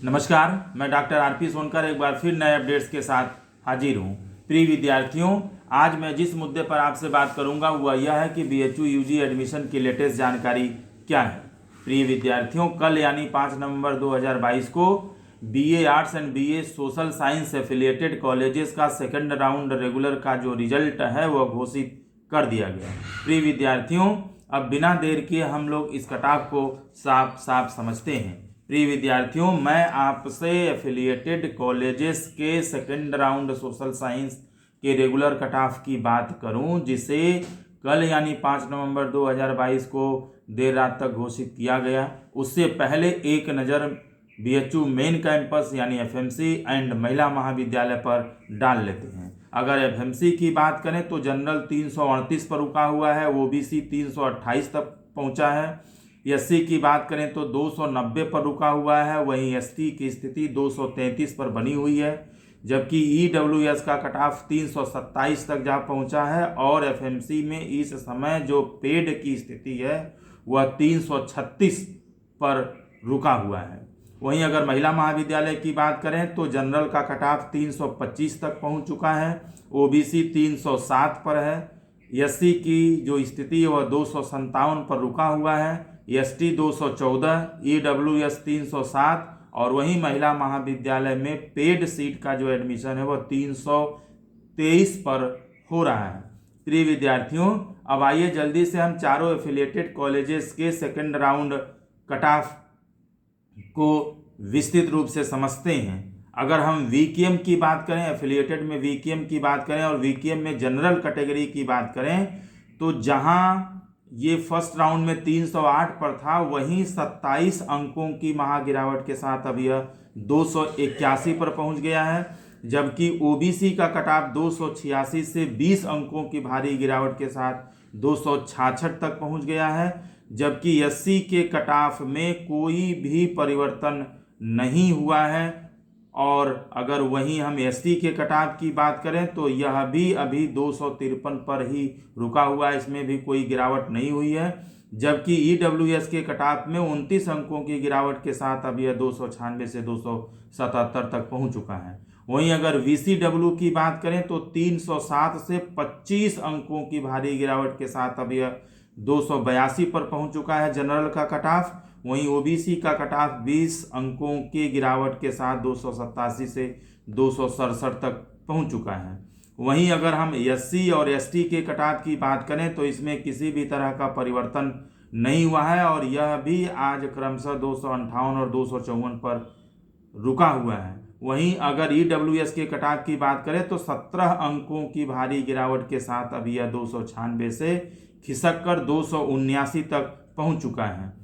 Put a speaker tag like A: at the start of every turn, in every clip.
A: नमस्कार, मैं doctor RP Sonkar एक बार फिर नए अपडेट्स के साथ हाजिर हूँ। प्रिय विद्यार्थियों, आज मैं जिस मुद्दे पर आपसे बात करूंगा वह यह है कि बीएचयू यूजी एडमिशन की लेटेस्ट जानकारी क्या है। प्रिय विद्यार्थियों, कल यानी 5 नवंबर 2022 को BA arts and BA social science affiliated colleges का सेकेंड राउंड रेगुलर का जो रिजल्ट है वह घोषित कर दिया गया। प्रिय विद्यार्थियों, अब बिना देर किए हम लोग इस कट-ऑफ को साफ साफ समझते हैं। प्रिय विद्यार्थियों, मैं आपसे एफिलिएटेड कॉलेजेस के सेकेंड राउंड सोशल साइंस के रेगुलर कट ऑफ की बात करूं, जिसे कल यानी 5 नवंबर 2022 को देर रात तक घोषित किया गया। उससे पहले एक नज़र बीएचयू मेन कैंपस यानी एफएमसी एंड महिला महाविद्यालय पर डाल लेते हैं। अगर एफएमसी की बात करें तो जनरल 338 पर रुका हुआ है, ओबीसी 328 तक पहुंचा है। एससी की बात करें तो 290 पर रुका हुआ है, वहीं एसटी की स्थिति 233 पर बनी हुई है, जबकि ईडब्ल्यूएस का कट ऑफ 327 तक जा पहुंचा है और एफएमसी में इस समय जो पेड की स्थिति है वह 336 पर रुका हुआ है। वहीं अगर महिला महाविद्यालय की बात करें तो जनरल का कट ऑफ 325 तक पहुंच चुका है, ओबीसी 307 पर है, एससी की जो स्थिति है वह 257 पर रुका हुआ है, एसटी 214, ईडब्ल्यूएस 307 और वहीं महिला महाविद्यालय में पेड सीट का जो एडमिशन है वह 323 पर हो रहा है। प्रिय विद्यार्थियों, अब आइए जल्दी से हम चारों एफिलिएटेड कॉलेजेस के सेकेंड राउंड कट ऑफ को विस्तृत रूप से समझते हैं। अगर हम वीकेएम की बात करें, एफिलिएटेड में वीकेएम की बात करें और वीकेएम में जनरल कैटेगरी की बात करें, तो जहां ये फर्स्ट राउंड में 308 पर था, वहीं 27 अंकों की महागिरावट के साथ अब यह 281 पर पहुंच गया है, जबकि ओबीसी का कट ऑफ 286 से 20 अंकों की भारी गिरावट के साथ 266 तक पहुंच गया है, जबकि एससी के कट ऑफ में कोई भी परिवर्तन नहीं हुआ है। और अगर वहीं हम एसटी के कट ऑफ की बात करें तो यह भी अभी 253 पर ही रुका हुआ है, इसमें भी कोई गिरावट नहीं हुई है, जबकि ईडब्ल्यूएस के कट ऑफ में 29 अंकों की गिरावट के साथ अब यह 296 से 277 तक पहुंच चुका है। वहीं अगर वीसीडब्ल्यू की बात करें तो 307 से 25 अंकों की भारी गिरावट के साथ अब यह 282 पर पहुंच चुका है जनरल का कट ऑफ। वहीं ओबीसी का कट ऑफ 20 अंकों की गिरावट के साथ 287 से 267 तक पहुंच चुका है। वहीं अगर हम एससी और एसटी के कट ऑफ की बात करें तो इसमें किसी भी तरह का परिवर्तन नहीं हुआ है और यह भी आज क्रमशः 258 और 254 पर रुका हुआ है। वहीं अगर ईडब्ल्यूएस के कट ऑफ की बात करें तो 17 अंकों की भारी गिरावट के साथ अभी यह 296 से खिसक कर 279 तक पहुंच चुका है।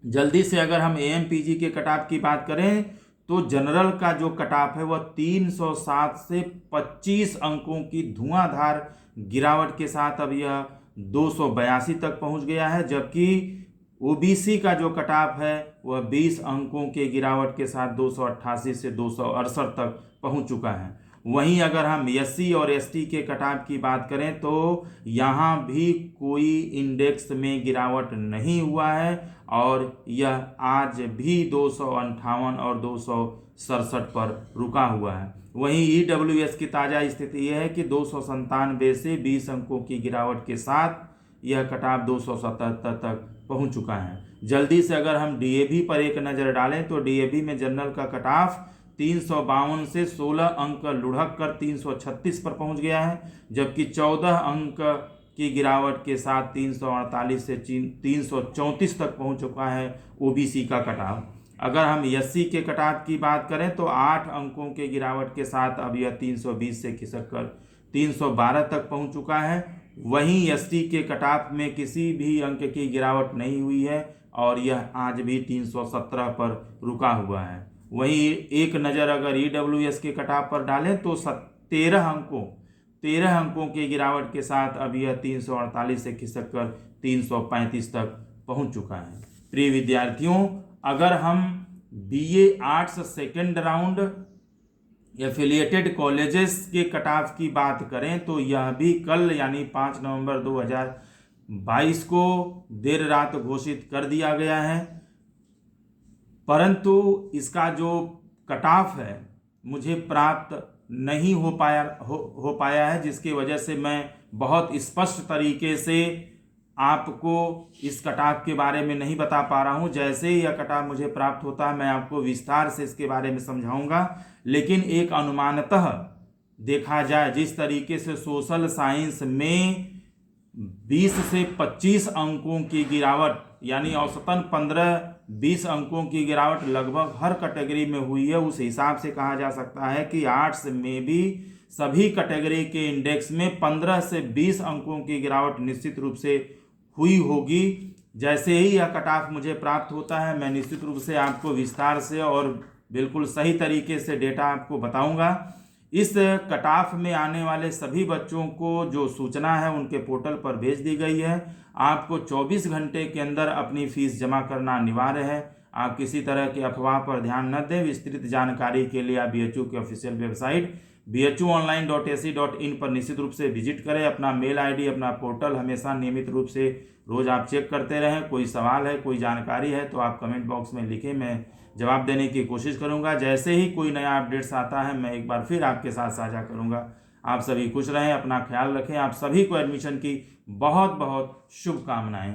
A: जल्दी से अगर हम एएमपीजी के कट ऑफ की बात करें तो जनरल का जो कट ऑफ है वह 307 से 25 अंकों की धुआंधार गिरावट के साथ अब यह 282 तक पहुंच गया है, जबकि ओबीसी का जो कट ऑफ है वह 20 अंकों के गिरावट के साथ 288 से 268 तक पहुंच चुका है। वहीं अगर हम एससी और एसटी के कट ऑफ की बात करें तो यहाँ भी कोई इंडेक्स में गिरावट नहीं हुआ है और यह आज भी 258 और 267 पर रुका हुआ है। वहीं ईडब्ल्यूएस की ताज़ा स्थिति यह है कि 297 से 20 अंकों की गिरावट के साथ यह कट ऑफ 277 तक पहुंच चुका है। जल्दी से अगर हम डीएवी पर एक नज़र डालें तो डीएवी में जनरल का कट ऑफ 352 से 16 अंक लुढ़क कर 336 पर पहुंच गया है, जबकि 14 अंक की गिरावट के साथ 348 से 334 तक पहुंच चुका है ओबीसी का कट ऑफ। अगर हम एससी के कट ऑफ की बात करें तो 8 अंकों के गिरावट के साथ अब यह 320 से खिसक कर 312 तक पहुंच चुका है। वहीं एसटी के कट ऑफ में किसी भी अंक की गिरावट नहीं हुई है और यह आज भी 317 पर रुका हुआ है। वहीं एक नज़र अगर ईडब्ल्यूएस के कट ऑफ पर डालें तो 13 अंकों की गिरावट के साथ अब यह 348 से खिसक कर 335 तक पहुंच चुका है। प्रिय विद्यार्थियों, अगर हम BA arts second round affiliated colleges के कट ऑफ की बात करें तो यह भी कल यानी 5 नवंबर 2000 22 को देर रात घोषित कर दिया गया है। परंतु इसका जो कट ऑफ है मुझे प्राप्त नहीं हो पाया है, जिसकी वजह से मैं बहुत स्पष्ट तरीके से आपको इस कट ऑफ के बारे में नहीं बता पा रहा हूं। जैसे ही यह कट ऑफ मुझे प्राप्त होता है मैं आपको विस्तार से इसके बारे में समझाऊंगा। लेकिन एक अनुमानतः देखा जाए, जिस तरीके से सोशल साइंस में 20 से 25 अंकों की गिरावट, यानी औसतन 15-20 अंकों की गिरावट लगभग हर कैटेगरी में हुई है, उस हिसाब से कहा जा सकता है कि आर्ट्स में भी सभी कैटेगरी के इंडेक्स में 15 से 20 अंकों की गिरावट निश्चित रूप से हुई होगी। जैसे ही यह कट ऑफ मुझे प्राप्त होता है मैं निश्चित रूप से आपको विस्तार से और बिल्कुल सही तरीके से डेटा आपको बताऊंगा। इस कट ऑफ में आने वाले सभी बच्चों को जो सूचना है उनके पोर्टल पर भेज दी गई है। आपको 24 घंटे के अंदर अपनी फीस जमा करना अनिवार्य है। आप किसी तरह की अफवाह पर ध्यान न दें। विस्तृत जानकारी के लिए आप BHU की ऑफिशियल वेबसाइट bhuonline.ac.in पर निश्चित रूप से विजिट करें। अपना मेल ID, अपना पोर्टल हमेशा नियमित रूप से रोज आप चेक करते रहें। कोई सवाल है, कोई जानकारी है तो आप कमेंट बॉक्स में लिखें, मैं जवाब देने की कोशिश करूंगा। जैसे ही कोई नया अपडेट्स आता है मैं एक बार फिर आपके साथ साझा करूंगा। आप सभी खुश रहें, अपना ख्याल रखें। आप सभी को एडमिशन की बहुत बहुत शुभकामनाएं।